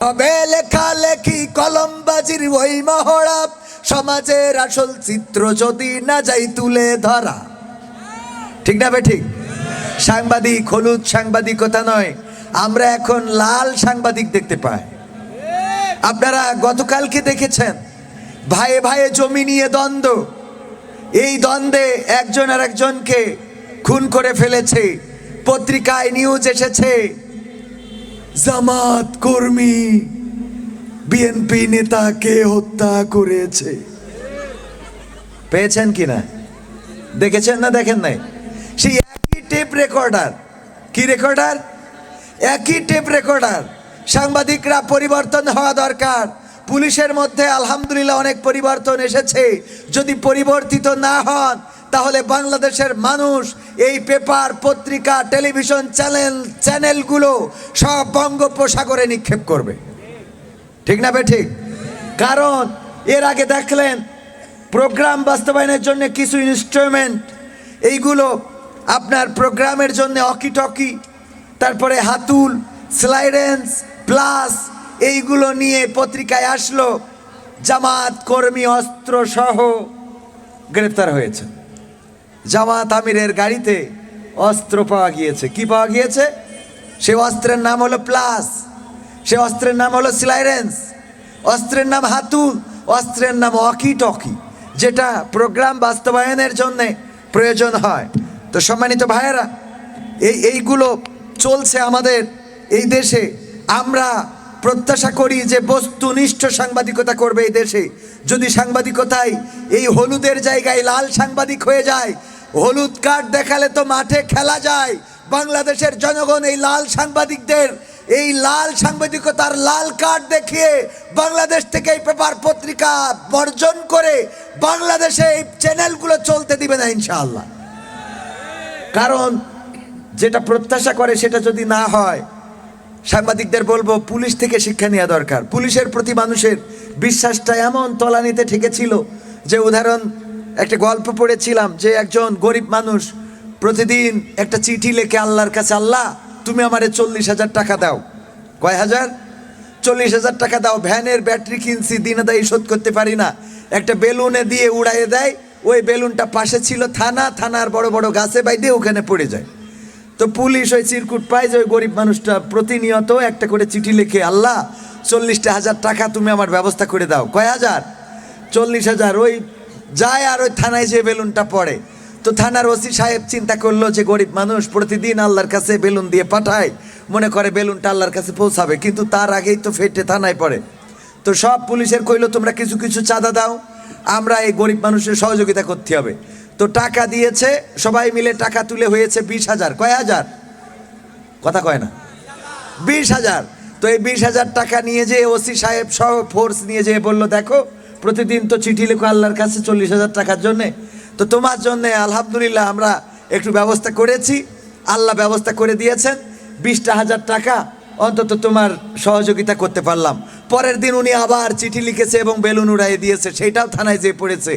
হবে লেখালেখি কলমবাজির ওই মহড়া, সমাজের আসল চিত্র যদি না যাই তুলে ধরা। ঠিক না বে ঠিক? সাংবাদিক হলুদ সাংবাদিকতা নয়, আমরা এখন লাল সাংবাদিক দেখতে পাই। আপনারা গতকালকে দেখেছেন ভাইয়ে ভাইয়ে জমি নিয়ে দ্বন্দ্ব, এই দ্বন্দ্বে একজন আর একজনকে খুন করে ফেলেছে। পত্রিকায় নিউজ এসেছে জামাত কর্মী বিএনপি নেতাকে হত্যা করেছে। পেয়েছেন কিনা? দেখেছেন না দেখেন নাই? সেই একই টেপ রেকর্ডার, কি রেকর্ডার? একই টেপ রেকর্ডার। সাংবাদিকরা পরিবর্তন হওয়া দরকার। পুলিশের মধ্যে আলহামদুলিল্লাহ অনেক পরিবর্তন এসেছে। যদি পরিবর্তিত না হন তাহলে বাংলাদেশের মানুষ এই পেপার, পত্রিকা, টেলিভিশন চ্যানেলগুলো সব বঙ্গোপসাগরে নিক্ষেপ করবে। ঠিক না বে ঠিক? কারণ এর আগে দেখলেন প্রোগ্রাম বাস্তবায়নের জন্য কিছু ইনস্ট্রুমেন্ট, এইগুলো আপনার প্রোগ্রামের জন্য অকি টকি, তারপরে হাতুল, স্লাইডেন্স প্লাস এইগুলো নিয়ে পত্রিকায় আসলো জামাত কর্মী অস্ত্র সহ গ্রেপ্তার হয়েছে। জামাত আমিরের গাড়িতে অস্ত্র পাওয়া গিয়েছে। কি পাওয়া গিয়েছে? সে অস্ত্রের নাম হলো প্লাস, সে অস্ত্রের নাম হলো স্লাইডেন্স, অস্ত্রের নাম হাতুল, অস্ত্রের নাম অকি টকি, যেটা প্রোগ্রাম বাস্তবায়নের জন্যে প্রয়োজন হয়। তো সম্মানিত ভাইয়েরা, এইগুলো চলছে আমাদের এই দেশে। আমরা প্রত্যাশা করি যে বস্তুনিষ্ঠ সাংবাদিকতা করবে এই দেশে। যদি সাংবাদিকতায় এই হলুদের জায়গায় লাল সাংবাদিক হয়ে যায়, হলুদ কার্ড দেখালে তো মাঠে খেলা যায়। বাংলাদেশের জনগণ এই লাল সাংবাদিকদের, এই লাল সাংবাদিকতার লাল কার্ড দেখিয়ে বাংলাদেশ থেকে এই পেপার পত্রিকা বর্জন করে বাংলাদেশে এই চ্যানেলগুলো চলতে দিবে না ইনশাআল্লাহ। কারণ যেটা প্রত্যাশা করে সেটা যদি না হয়, সাংবাদিকদের বলবো পুলিশ থেকে শিক্ষা নেওয়া দরকার। পুলিশের প্রতি মানুষের বিশ্বাসটা এমন তলানিতে ঠেকেছিল যে, উদাহরণ একটা গল্প পড়েছিলাম যে একজন গরিব মানুষ প্রতিদিন একটা চিঠি লেখে আল্লাহর কাছে, আল্লাহ তুমি আমারে 40,000 টাকা দাও। কয় হাজার? 40,000 টাকা দাও। ভ্যানের ব্যাটারি কিনছি, দিনে দায়ী শোধ করতে পারি না। একটা বেলুনে দিয়ে উড়াইয়ে দেয়। ওই বেলুনটা পাশে ছিল থানা, থানার বড় বড় গাছে বাইদে ওখানে পড়ে যায়। তো পুলিশ ওই চিরকুট পায় যে ওই গরিব মানুষটা প্রতিনিয়ত একটা করে চিঠি লিখে, আল্লাহ 40,000 টাকা তুমি আমার ব্যবস্থা করে দাও। কয় হাজার? 40,000। ওই যায় আর ওই থানায় যে বেলুনটা পড়ে। তো থানার ওসি সাহেব চিন্তা করলো যে গরিব মানুষ প্রতিদিন আল্লাহর কাছে বেলুন দিয়ে পাঠায়, মনে করে বেলুনটা আল্লাহর কাছে পৌঁছাবে, কিন্তু তার আগেই তো ফেটে থানায় পড়ে। তো সব পুলিশের কইলো তোমরা কিছু কিছু চাঁদা দাও, আমরা এই গরিব মানুষের সহযোগিতা করতে হবে। তো টাকা দিয়েছে, সবাই মিলে টাকা তুলে হয়েছে 20,000। কয় হাজার? কথা কয় না? 20,000। তো এই 20,000 টাকা নিয়ে যেয়ে ওসি সাহেব সহ ফোর্স নিয়ে যেয়ে বললো, দেখো প্রতিদিন তো চিঠি লেখো আল্লাহর কাছে 40,000 টাকার জন্যে, তো তোমার জন্যে আলহামদুলিল্লাহ আমরা একটু ব্যবস্থা করেছি, আল্লাহ ব্যবস্থা করে দিয়েছেন, 20,000 টাকা অন্তত তোমার সহযোগিতা করতে পারলাম। পরের দিন উনি আবার চিঠি লিখেছে এবং বেলুন উড়াই দিয়েছে, সেটাও থানায় যেয়ে পড়েছে।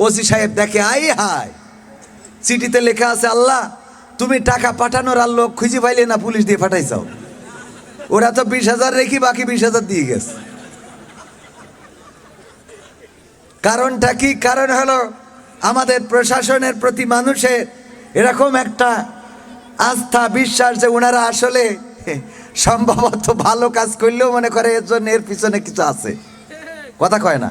ওসি সাহেব দেখে, আই হায়, চিঠিতে লেখা আছে আল্লাহ তুমি টাকা পাঠানোর আর লোক খুঁজে পাইলে না, পুলিশ দিয়ে পাঠাইছাও। ওরা তো 20,000 রেখে বাকি 20,000 দিয়ে গেছে। কারণটা কি? কারণ হলো আমাদের প্রশাসনের প্রতি মানুষের এরকম একটা আস্থা, বিশ্বাস যে ওনারা আসলে সম্ভবত ভালো কাজ করলেও মনে করে এর জন্য এর পিছনে কিছু আছে। কথা কয় না?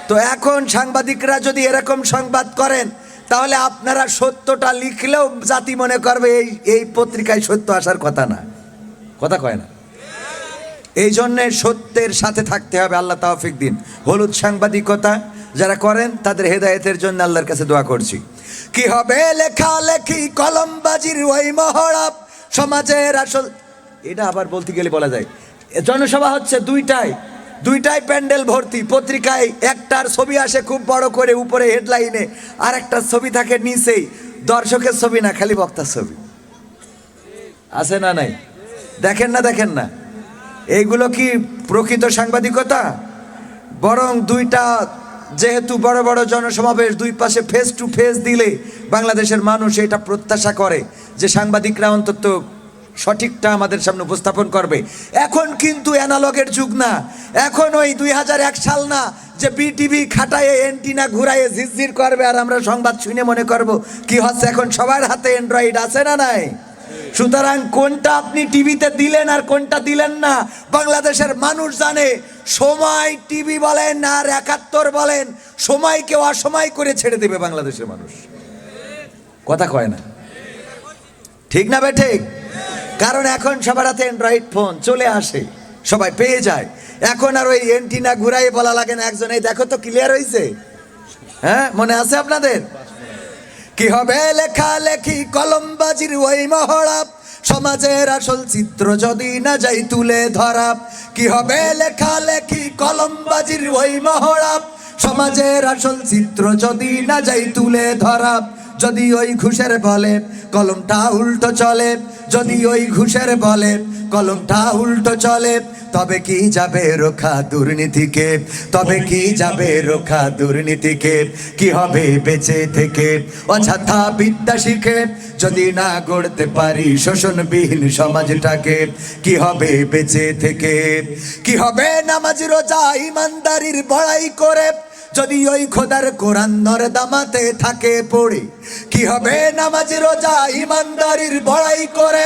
তো এখন সাংবাদিকরা যদি এরকম সংবাদ করেন, তাহলে আপনারা সত্যটা লিখলেও জাতি মনে করবে এই পত্রিকায় সত্য আসার কথা না। কথা কয় না? এই জন্যে সত্যের সাথে থাকতে হবে। আল্লাহ তৌফিক দিন। হলুদ সাংবাদিকতা যারা করেন তাদের হেদায়েতের জন্য আল্লাহর কাছে দোয়া করছি। কি হবে লেখালেখি কলমবাজির ওই মহড়া, সমাজের আসল, এটা আবার বলতে গেলে বলা যায়। জনসভা হচ্ছে দুইটাই প্যান্ডেল ভর্তি। পত্রিকায় একটার ছবি আসে খুব বড় করে উপরে হেডলাইনে, আর একটা ছবি থাকে নিচেই, দর্শকের ছবি না, খালি বক্তার ছবি। আছে না নাই? দেখেন না দেখেন না? এইগুলো কি প্রকৃত সাংবাদিকতা? বরং দুইটা যেহেতু বড় বড় জনসমাবেশ, দুই পাশে ফেস টু ফেস দিলে বাংলাদেশের মানুষ এটা প্রত্যাশা করে যে সাংবাদিকরা অন্তত সঠিকটা আমাদের সামনে উপস্থাপন করবে। এখন কিন্তু অ্যানালগের যুগ না, এখন ওই 2001 সাল না যে বিটিভি খাটায় এন্টিনা ঘুরাইয়ে ঝিরঝির করবে আর আমরা সংবাদ শুনে মনে করব কি হচ্ছে। এখন সবার হাতে অ্যান্ড্রয়েড আছে না নাই? সুতরাং কোনটা আপনি টিভিতে দিলেন আর কোনটা দিলেন না বাংলাদেশের মানুষ জানে। সময় টিভি বলেন আর 71 বলেন, সময়কে অসময় করে ছেড়ে দেবে বাংলাদেশের মানুষ। কথা কয় না, ঠিক না বে ঠিক? কারণ এখন সবার হাতে অ্যান্ড্রয়েড ফোন চলে আসে, সবাই পেয়ে যায়। এখন আর ওই এন্টিনা ঘুরাই বলা লাগে না একজন এই দেখো তো ক্লিয়ার হয়েছে। হ্যাঁ, মনে আছে আপনাদের? কি হবে লেখালেখি কলমবাজির ওই মহড়া, সমাজের আসল চিত্র যদি না যাই তুলে ধরা। কি হবে লেখালেখি কলমবাজির ওই মহড়া, সমাজের আসল চিত্র যদি না যাই তুলে ধরা। যদি ওই ঘুষের বলে কলমটা উল্টো চলে, যদি ওই ঘুষের বলে কলমটা উল্টো চলে, তবে কি যাবে রোখা দুর্নীতিকে, তবে কি যাবে রোখা দুর্নীতিকে। কি হবে বেঁচে থেকে অযথা বিদ্যা শিখে যদি না গড়তে পারি শোষণবিহীন সমাজটাকে। কি হবে বেঁচে থেকে, কি হবে নামাজ রোজা ইমানদারির বড়াই করে যদি ওই খোদার কোরআন নরদামাতে থাকে পড়ে। কি হবে নামাজ রোজা ইমানদারির বড়াই করে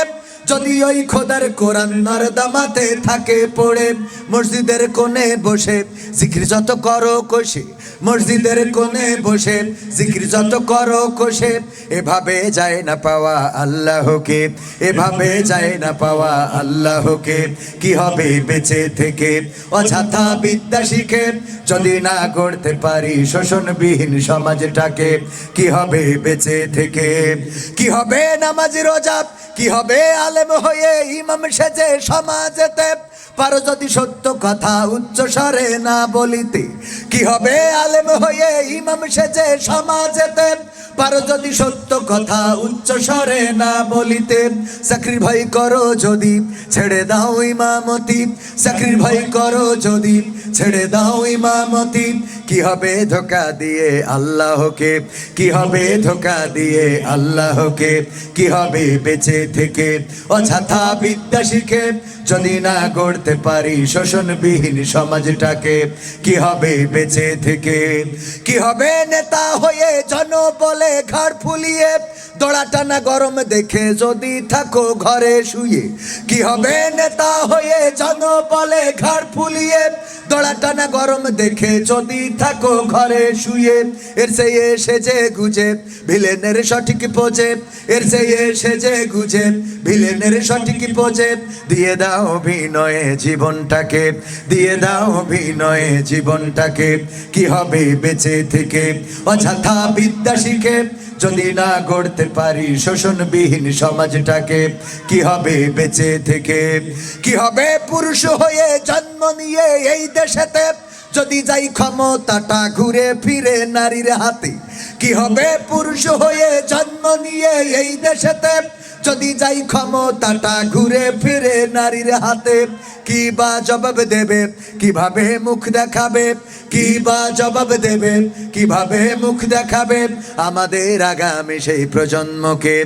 যদি ওই খোদার কোরআন নরদামাতে থাকে পড়ে। মসজিদের কোণে বসে জিকির যত করো কষে, মসজিদের কোণে বসে জিকির যত করো কষে, এভাবে যায় না পাওয়া আল্লাহকে, এভাবে যায় না পাওয়া আল্লাহকে। কি হবে বেঁচে থেকে অযথা বিদ্যা শিখে যদি না গড়তে পারি শোষণবিহীন সমাজটাকে। কি হবে বেঁচে থেকে, কি হবে নামাজ রোজা, কি হবে আলেম হয়ে ইমাম সেজে সমাজেতে পারো যদি সত্য কথা উচ্চ স্বরে না বলিতে। কি হবে আলেম হয়ে ইমাম সেজে সমাজেতে পারো যদি সত্য কথা উচ্চ স্বরে না বলিতে। চাকরির ভয় করো যদি ছেড়ে দাও ইমামতি, চাকরির ভয় করো যদি ছেড়ে দাও ইমামতি। কি হবে ধোঁকা দিয়ে আল্লাহকে, কি হবে ধোঁকা দিয়ে আল্লাহকে। কি হবে বেঁচে থেকে অযথা বিদ্যা শিখে যদি না গড়তে পারি শোষণবিহীন সমাজটাকে। কি হবে বেঁচে থেকে, কি হবে নেতা হয়ে জনবলে ঘাড় ফুলিয়ে দড়া টানা গরম দেখে যদি থাকো ঘরে শুয়ে। কি হবে নেতা হয়ে জনবলে ঘাড় ফুলিয়ে দড়া টানা গরম দেখে যদি থাকো ঘরে শুয়ে। এর চেয়ে সেজে গুজে ভিলেনের সঠিক পোজে, এর চেয়ে সেজে গুজে ভিলেনের সঠিক পোজে। দিয়ে দাও অভিনয়ে জীবনটাকে, দিয়ে দাও অভিনয়ে জীবনটাকে। কি হবে বেঁচে থেকে অযথা বিদ্যা শিখে যদি না গড়তে পারি শোষণবিহীন সমাজটাকে। কি হবে বেঁচে থেকে, কি হবে পুরুষ হয়ে জন্ম নিয়ে এই দেশেতে যদি যাই ক্ষমতাটা ঘুরে ফিরে নারীর হাতে। কি হবে পুরুষ হয়ে জন্ম নিয়ে এই দেশেতে যদি যাই ক্ষমতাটা ঘুরে ফিরে নারীর হাতে। কি বা জবাব দেবে, কিভাবে মুখ দেখাবে, কি বা জবাব দেবে, কিভাবে মুখ দেখাবে আমাদের আগামী সেই প্রজন্মকে,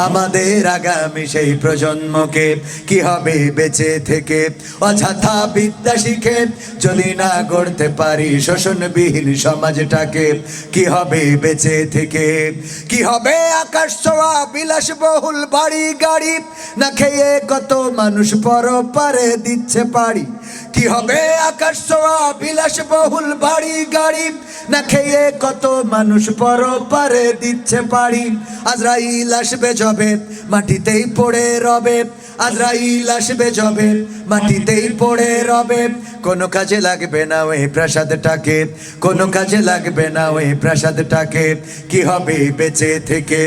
আমাদের আগামী সেই প্রজন্মকে। কি হবে বেঁচে থেকে অযথা বিদ্যা শিখে যদি না গড়তে পারি শোষণবিহীন সমাজটাকে। কি হবে বেঁচে থেকে, কি হবে আকাশ ছোঁয়া বিলাসবহুল বাড়ি গাড়ি না খেয়ে কত মানুষ পরপারে দিচ্ছে পাড়ি। কি হবে আকাশ ছোঁয়া বিলাসবহুল বাড়ি গাড়ি না খেয়ে কত মানুষ পরপারে দিচ্ছে পাড়ি। আজরাইল আসবে যবে মাটিতেই পড়ে রবে, আজরাইল আসবে যবে মাটিতেই পড়ে রবে। কোনো কাজে লাগবে না ওই প্রাসাদটাকে, কোনো কাজে লাগবে না ওই প্রাসাদটাকে। কি হবে বেঁচে থেকে